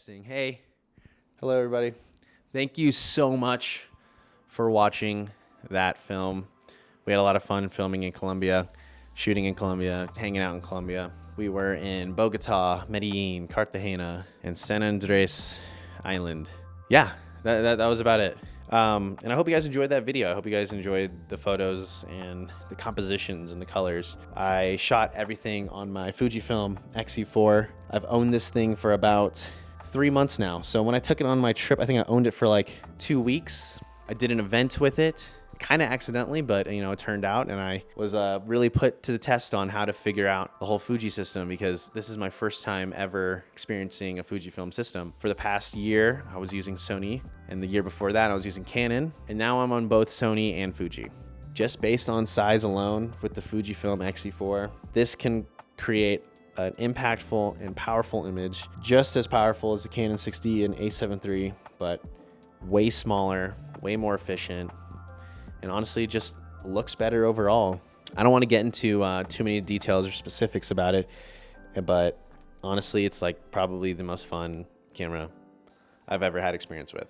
Testing. Hey. Hello, everybody. Thank you so much for watching that film. We had a lot of fun filming in Colombia, shooting in Colombia, hanging out in Colombia. We were in Bogota, Medellin, Cartagena, and San Andres Island. Yeah, that was about it. And I hope you guys enjoyed that video. I hope you guys enjoyed the photos and the compositions and the colors. I shot everything on my Fujifilm X-E4. I've owned this thing for about 3 months now. So when I took it on my trip, I think I owned it for like 2 weeks. I did an event with it, kind of accidentally, but you know, it turned out, and I was really put to the test on how to figure out the whole Fuji system, because this is my first time ever experiencing a Fujifilm system. For the past year, I was using Sony, and the year before that, I was using Canon, and now I'm on both Sony and Fuji. Just based on size alone with the Fujifilm X-E4, this can create an impactful and powerful image, just as powerful as the Canon 6D and A7 III, but way smaller, way more efficient, and honestly just looks better overall. I don't want to get into too many details or specifics about it, but honestly, it's like probably the most fun camera I've ever had experience with.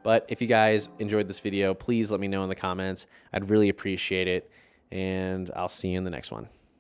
But if you guys enjoyed this video, please let me know in the comments. I'd really appreciate it, and I'll see you in the next one.